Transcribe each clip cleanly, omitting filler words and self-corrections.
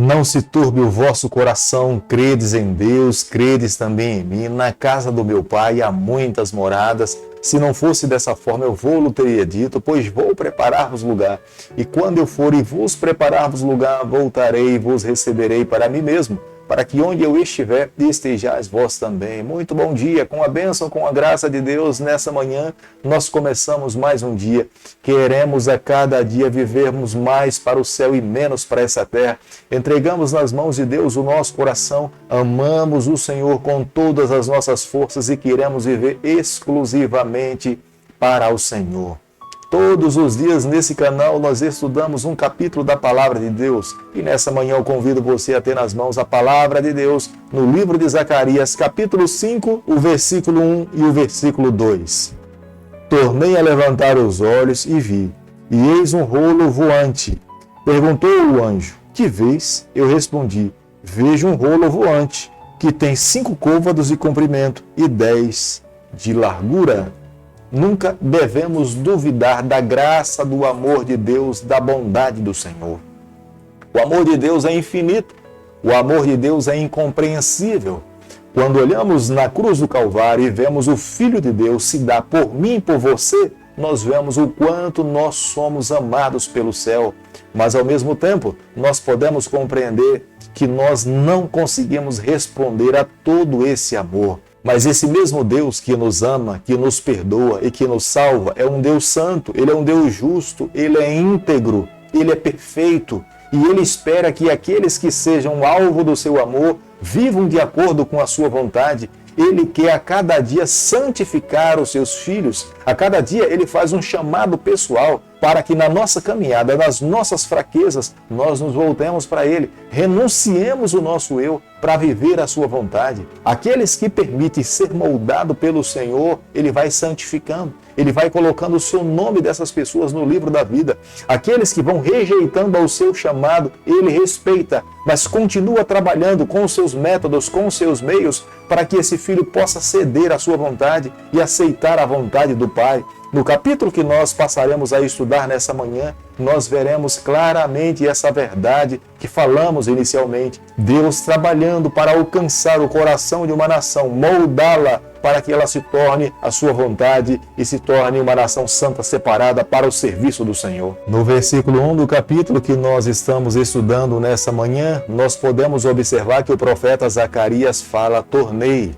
Não se turbe o vosso coração, credes em Deus, credes também em mim. Na casa do meu Pai há muitas moradas. Se não fosse dessa forma, eu vou-lo teria dito, pois vou preparar-vos lugar. E quando eu for e vos preparar-vos lugar, voltarei e vos receberei para mim mesmo, para que onde eu estiver, estejais vós também. Muito bom dia, com a bênção, com a graça de Deus, nessa manhã, nós começamos mais um dia. Queremos a cada dia vivermos mais para o céu e menos para essa terra. Entregamos nas mãos de Deus o nosso coração, amamos o Senhor com todas as nossas forças e queremos viver exclusivamente para o Senhor. Todos os dias nesse canal nós estudamos um capítulo da Palavra de Deus e nessa manhã eu convido você a ter nas mãos a Palavra de Deus no livro de Zacarias, capítulo 5, o versículo 1 e o versículo 2. Tornei a levantar os olhos e vi, e eis um rolo voante. Perguntou o anjo, que vês? Eu respondi, vejo um rolo voante, que tem 5 côvados de comprimento e 10 de largura. Nunca devemos duvidar da graça, do amor de Deus, da bondade do Senhor. O amor de Deus é infinito, o amor de Deus é incompreensível. Quando olhamos na cruz do Calvário e vemos o Filho de Deus se dar por mim e por você, nós vemos o quanto nós somos amados pelo céu. Mas ao mesmo tempo, nós podemos compreender que nós não conseguimos responder a todo esse amor. Mas esse mesmo Deus que nos ama, que nos perdoa e que nos salva, é um Deus santo, Ele é um Deus justo, Ele é íntegro, Ele é perfeito. E Ele espera que aqueles que sejam alvo do seu amor vivam de acordo com a sua vontade. Ele quer a cada dia santificar os seus filhos. A cada dia Ele faz um chamado pessoal para que na nossa caminhada, nas nossas fraquezas, nós nos voltemos para Ele. Renunciemos o nosso eu para viver a sua vontade. Aqueles que permitem ser moldado pelo Senhor, Ele vai santificando. Ele vai colocando o seu nome dessas pessoas no livro da vida. Aqueles que vão rejeitando ao seu chamado, Ele respeita, mas continua trabalhando com os seus métodos, com os seus meios, para que esse filho possa ceder à sua vontade e aceitar a vontade do Pai. No capítulo que nós passaremos a estudar nessa manhã, nós veremos claramente essa verdade que falamos inicialmente. Deus trabalhando para alcançar o coração de uma nação, moldá-la para que ela se torne a sua vontade e se torne uma nação santa separada para o serviço do Senhor. No versículo 1 do capítulo que nós estamos estudando nessa manhã, nós podemos observar que o profeta Zacarias fala, tornei.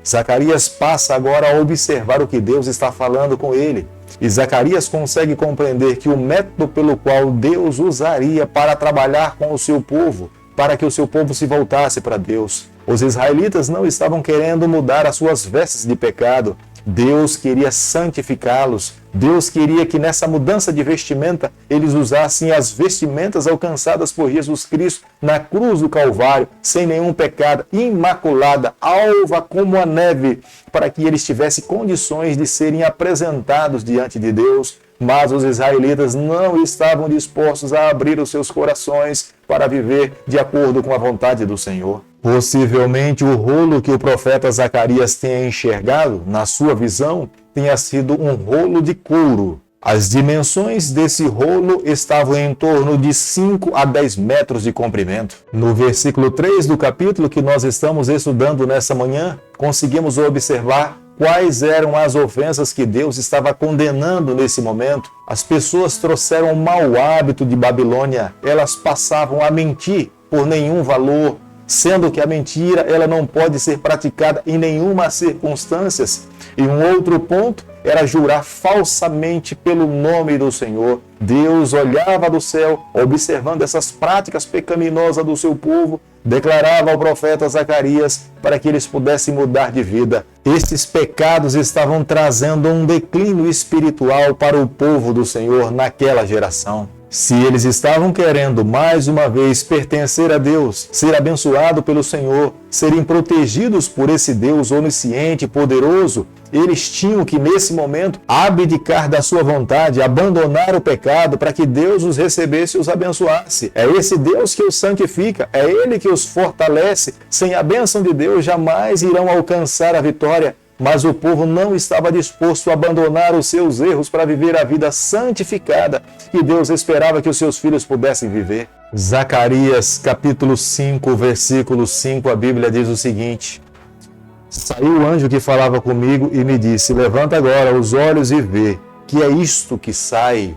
Zacarias passa agora a observar o que Deus está falando com ele. E Zacarias consegue compreender que o método pelo qual Deus usaria para trabalhar com o seu povo, para que o seu povo se voltasse para Deus. Os israelitas não estavam querendo mudar as suas vestes de pecado. Deus queria santificá-los. Deus queria que nessa mudança de vestimenta eles usassem as vestimentas alcançadas por Jesus Cristo na cruz do Calvário, sem nenhum pecado, imaculada, alva como a neve, para que eles tivessem condições de serem apresentados diante de Deus. Mas os israelitas não estavam dispostos a abrir os seus corações para viver de acordo com a vontade do Senhor. Possivelmente o rolo que o profeta Zacarias tenha enxergado, na sua visão, tenha sido um rolo de couro. As dimensões desse rolo estavam em torno de 5 a 10 metros de comprimento. No versículo 3 do capítulo que nós estamos estudando nessa manhã, conseguimos observar quais eram as ofensas que Deus estava condenando nesse momento. As pessoas trouxeram o mau hábito de Babilônia. Elas passavam a mentir por nenhum valor, sendo que a mentira ela não pode ser praticada em nenhuma circunstância. E um outro ponto era jurar falsamente pelo nome do Senhor. Deus olhava do céu, observando essas práticas pecaminosas do seu povo, declarava ao profeta Zacarias para que eles pudessem mudar de vida. Estes pecados estavam trazendo um declínio espiritual para o povo do Senhor naquela geração. Se eles estavam querendo mais uma vez pertencer a Deus, ser abençoado pelo Senhor, serem protegidos por esse Deus onisciente e poderoso, eles tinham que nesse momento abdicar da sua vontade, abandonar o pecado para que Deus os recebesse e os abençoasse. É esse Deus que os santifica, é Ele que os fortalece. Sem a bênção de Deus jamais irão alcançar a vitória. mas o povo não estava disposto a abandonar os seus erros para viver a vida santificada que Deus esperava que os seus filhos pudessem viver. Zacarias, capítulo 5, versículo 5, a Bíblia diz o seguinte: Saiu o anjo que falava comigo e me disse: levanta agora os olhos e vê, que é isto que sai.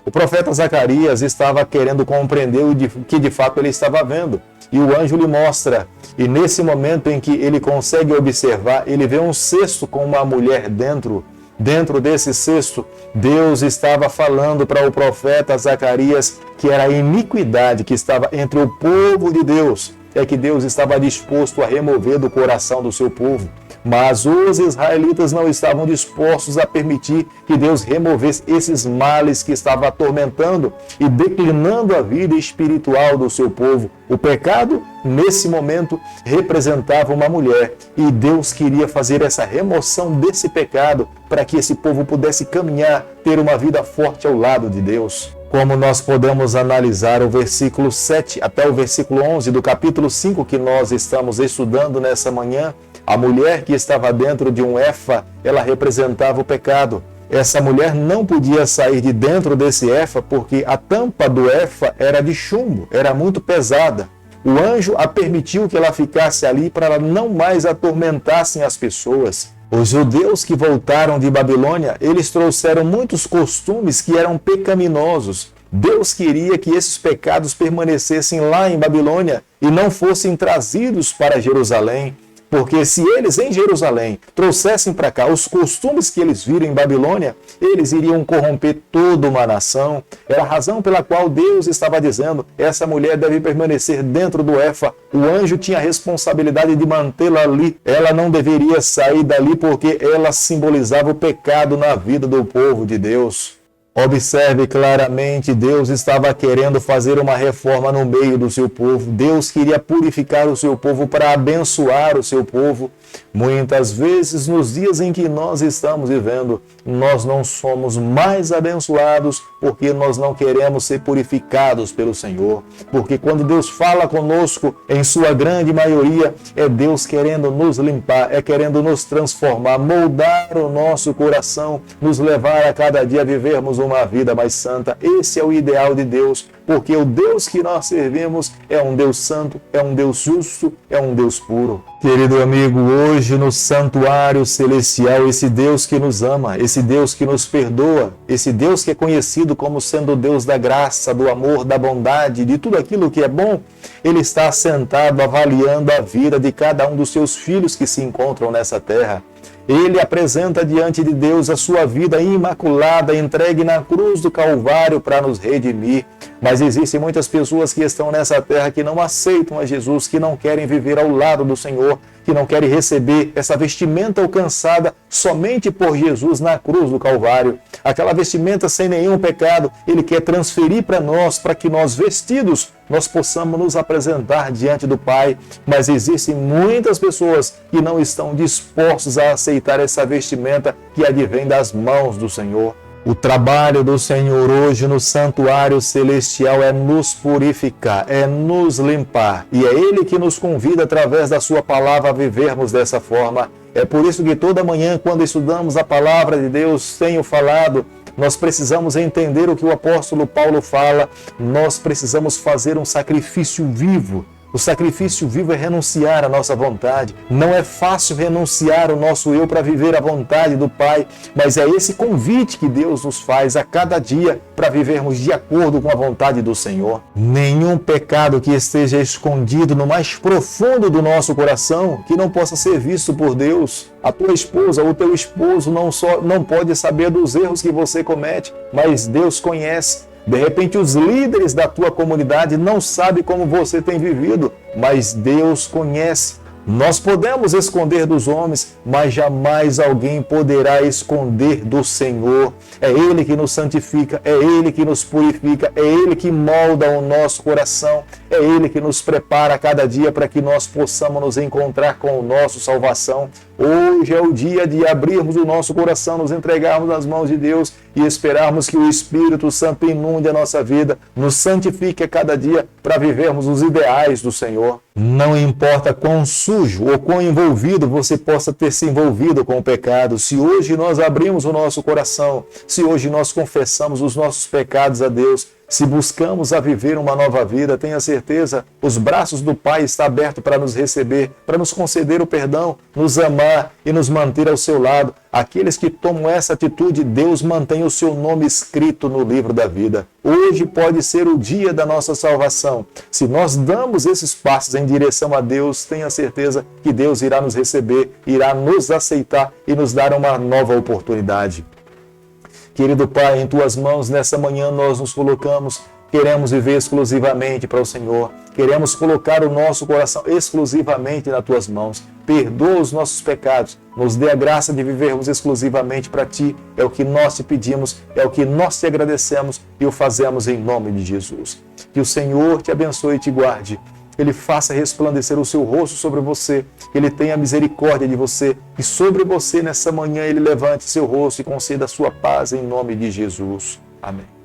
O profeta Zacarias estava querendo compreender o que de fato ele estava vendo. E o anjo lhe mostra. E nesse momento em que ele consegue observar, ele vê um cesto com uma mulher dentro. Dentro desse cesto, Deus estava falando para o profeta Zacarias que era a iniquidade que estava entre o povo de Deus. É que Deus estava disposto a remover do coração do seu povo. Mas os israelitas não estavam dispostos a permitir que Deus removesse esses males que estavam atormentando e declinando a vida espiritual do seu povo. O pecado, nesse momento, representava uma mulher e Deus queria fazer essa remoção desse pecado para que esse povo pudesse caminhar, ter uma vida forte ao lado de Deus. Como nós podemos analisar o versículo 7 até o versículo 11 do capítulo 5 que nós estamos estudando nessa manhã, a mulher que estava dentro de um efa, ela representava o pecado. Essa mulher não podia sair de dentro desse efa porque a tampa do efa era de chumbo, era muito pesada. O anjo a permitiu que ela ficasse ali para ela não mais atormentassem as pessoas. Os judeus que voltaram de Babilônia, eles trouxeram muitos costumes que eram pecaminosos. Deus queria que esses pecados permanecessem lá em Babilônia e não fossem trazidos para Jerusalém. Porque se eles em Jerusalém trouxessem para cá os costumes que eles viram em Babilônia, eles iriam corromper toda uma nação. Era a razão pela qual Deus estava dizendo: essa mulher deve permanecer dentro do efa. O anjo tinha a responsabilidade de mantê-la ali. Ela não deveria sair dali porque ela simbolizava o pecado na vida do povo de Deus. Observe claramente, Deus estava querendo fazer uma reforma no meio do seu povo. Deus queria purificar o seu povo para abençoar o seu povo. Muitas vezes, nos dias em que nós estamos vivendo, nós não somos mais abençoados porque nós não queremos ser purificados pelo Senhor. Porque quando Deus fala conosco, em sua grande maioria, é Deus querendo nos limpar, é querendo nos transformar, moldar o nosso coração, nos levar a cada dia a vivermos uma vida mais santa. Esse é o ideal de Deus, porque o Deus que nós servimos é um Deus santo, é um Deus justo, é um Deus puro. Querido amigo, hoje no santuário celestial, esse Deus que nos ama, esse Deus que nos perdoa, esse Deus que é conhecido como sendo o Deus da graça, do amor, da bondade, de tudo aquilo que é bom, Ele está sentado avaliando a vida de cada um dos seus filhos que se encontram nessa terra. Ele apresenta diante de Deus a sua vida imaculada, entregue na cruz do Calvário para nos redimir. Mas existem muitas pessoas que estão nessa terra que não aceitam a Jesus, que não querem viver ao lado do Senhor, que não querem receber essa vestimenta alcançada somente por Jesus na cruz do Calvário. Aquela vestimenta sem nenhum pecado, Ele quer transferir para nós, para que nós vestidos, nós possamos nos apresentar diante do Pai. Mas existem muitas pessoas que não estão dispostos a aceitar essa vestimenta que advém das mãos do Senhor. O trabalho do Senhor hoje no santuário celestial é nos purificar, é nos limpar. E é Ele que nos convida, através da sua palavra, a vivermos dessa forma. É por isso que toda manhã, quando estudamos a palavra de Deus, tenho falado, nós precisamos entender o que o apóstolo Paulo fala. Nós precisamos fazer um sacrifício vivo. O sacrifício vivo é renunciar à nossa vontade. Não é fácil renunciar o nosso eu para viver a vontade do Pai, mas é esse convite que Deus nos faz a cada dia para vivermos de acordo com a vontade do Senhor. Nenhum pecado que esteja escondido no mais profundo do nosso coração que não possa ser visto por Deus. A tua esposa ou o teu esposo não pode saber dos erros que você comete, mas Deus conhece. De repente, os líderes da tua comunidade não sabem como você tem vivido, mas Deus conhece. Nós podemos esconder dos homens, mas jamais alguém poderá esconder do Senhor. É Ele que nos santifica, é Ele que nos purifica, é Ele que molda o nosso coração, é Ele que nos prepara a cada dia para que nós possamos nos encontrar com o nosso salvação. Hoje é o dia de abrirmos o nosso coração, nos entregarmos nas mãos de Deus e esperarmos que o Espírito Santo inunde a nossa vida, nos santifique a cada dia para vivermos os ideais do Senhor. Não importa quão sujo ou quão envolvido você possa ter se envolvido com o pecado, se hoje nós abrimos o nosso coração, se hoje nós confessamos os nossos pecados a Deus, se buscamos a viver uma nova vida, tenha certeza, os braços do Pai estão abertos para nos receber, para nos conceder o perdão, nos amar e nos manter ao seu lado. Aqueles que tomam essa atitude, Deus mantém o seu nome escrito no livro da vida. Hoje pode ser o dia da nossa salvação. Se nós damos esses passos em direção a Deus, tenha certeza que Deus irá nos receber, irá nos aceitar e nos dar uma nova oportunidade. Querido Pai, em Tuas mãos, nessa manhã nós nos colocamos, queremos viver exclusivamente para o Senhor, queremos colocar o nosso coração exclusivamente nas Tuas mãos. Perdoa os nossos pecados, nos dê a graça de vivermos exclusivamente para Ti, é o que nós te pedimos, é o que nós te agradecemos e o fazemos em nome de Jesus. Que o Senhor te abençoe e te guarde. Ele faça resplandecer o seu rosto sobre você, que Ele tenha misericórdia de você, e sobre você nessa manhã Ele levante seu rosto e conceda a sua paz em nome de Jesus. Amém.